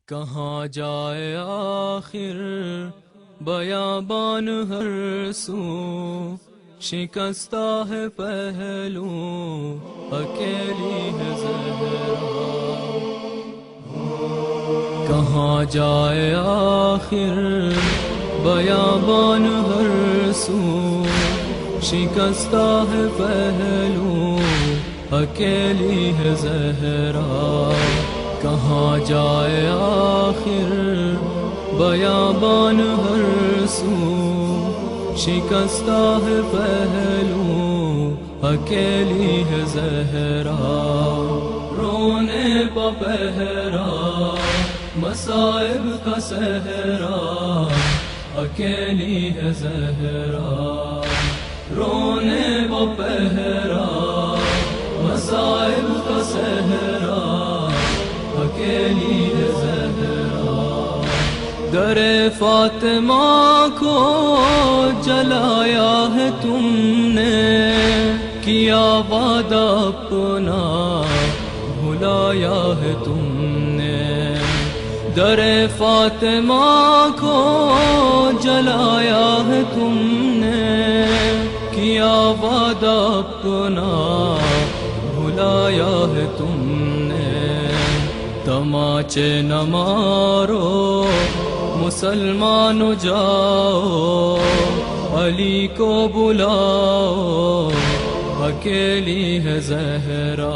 کہاں جائے آخر بیابان ہر سو، شکستہ ہے پہلو اکیلی ہے زہرا۔ کہاں جائے آخر بیابان ہر سو، شکستہ ہے پہلو اکیلی ہے زہرا۔ کہاں جائے آخر بیابان ہر سو، شکستہ ہے پہلو اکیلی ہے زہرا۔ رونے پا پہرا مصائب کا صحرا، اکیلی ہے زہرا۔ رونے پا پہرا مصائب کا صحرا، اکیلی ہے زہرا۔ در فاطمہ کو جلایا ہے تم نے، کیا وعدہ اپنا بھلایا ہے تم نے۔ در فاطمہ کو جلایا ہے تم نے، کیا وعدہ اپنا بھلایا ہے تم نے۔ تماچے نہ مارو مسلمانو جاؤ، علی کو بلاؤ اکیلی ہے زہرا۔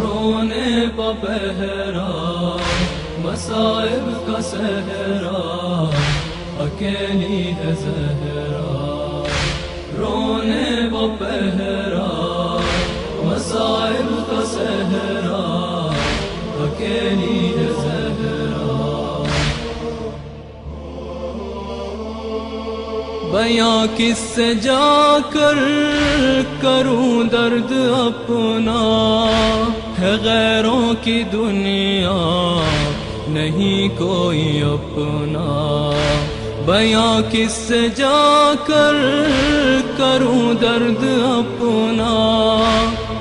رونے پا پہرا مصائب کا صحرا، اکیلی ہے زہرا۔ رونے پا پہرا مصائب کا صحرا، اکیلی ہے زہرا۔ بیاں کس سے جا کر کروں درد اپنا، ہے غیروں کی دنیا نہیں کوئی اپنا۔ بیاں کس سے جا کر کروں درد اپنا،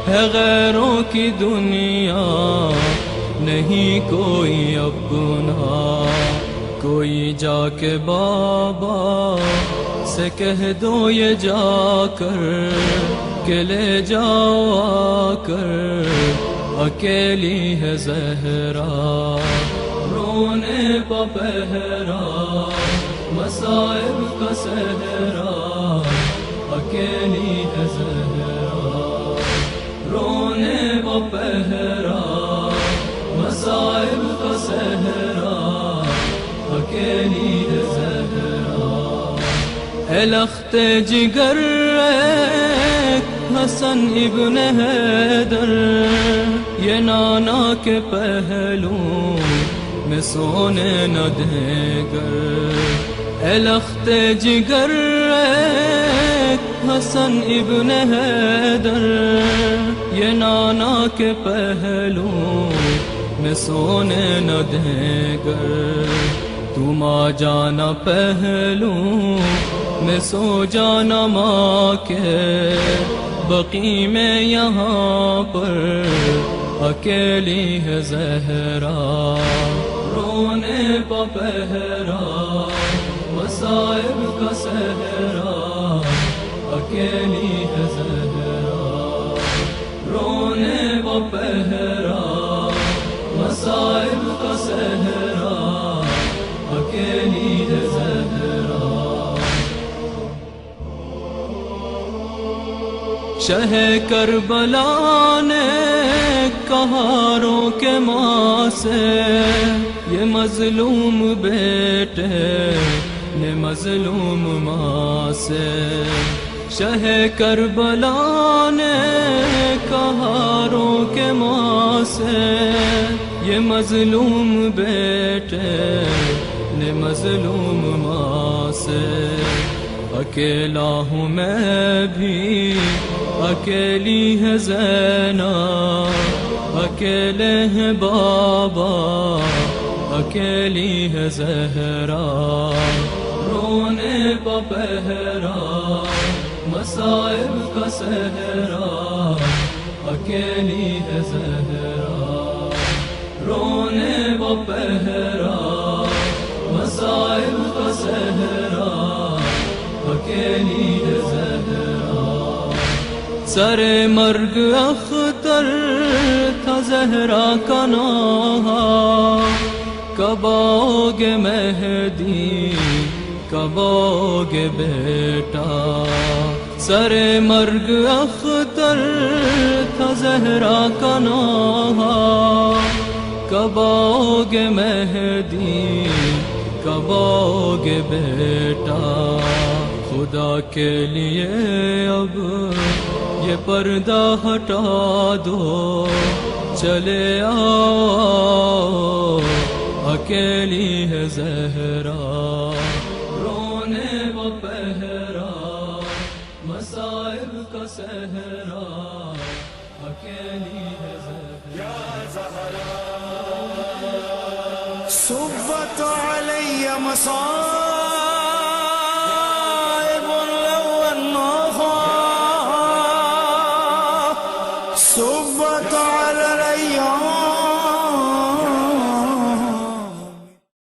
ہے غیروں کی دنیا نہیں کوئی اپنا۔ کوئی جا کے بابا سے کہہ دو یہ جا کر، کہ لے جاؤ آ کر اکیلی ہے زہرا۔ رونے پا پہرا مصائب کا صحرا، اکیلی ہے زہرا۔ رونے پا پہرا مصائب کا صحرا، اکیلی ہے زہرا۔ اے لخت جگر حسن ابن حیدر، یہ نانا کے پہلو میں سونے نہ دیں گر۔ اے لخت جگر حسن ابن حیدر، یہ نانا کے پہلو میں سونے نہ دیں گر۔ تم آ جانا پہلو میں سو جانا ماں کے، بقی میں یہاں پر اکیلی ہے زہرا۔ رونے پا پہرا مصائب کا صحرا، اکیلی ہے زہرا۔ رونے پا پہرا مصائب کا صحرا، اکیلی ہے زہرا۔ شہ کربلا نے کہا رو کے ماں سے، یہ مظلوم بیٹے نے مظلوم ماں سے۔ شہ کربلا نے کہا رو کے ماں سے، یہ مظلوم بیٹے نے مظلوم ماں سے۔ اکیلا ہوں میں بھی اکیلی ہے زینب، اکیلے ہیں بابا اکیلی ہے زہرا۔ رونے پا پہرا مصائب کا صحرا، اکیلی ہے زہرا۔ رونے پہرا مصائب کا صحرا اکیلی ہے زہرا سر مرگ اختر تھا زہرا کا نوحہ کب آؤ گے مہدی کب آؤ گے بیٹا سر مرگ اختر تھا زہرا کا نوحہ کب آؤ گے مہدی کب آؤ گے بیٹا خدا کے لیے اب یہ پردہ ہٹا دو چلے آؤ اکیلی ہے زہرا رونے وہ پہرا مصائب کا صحرا اکیلی ہے زہرا صبت علی مصائب لو انها صبت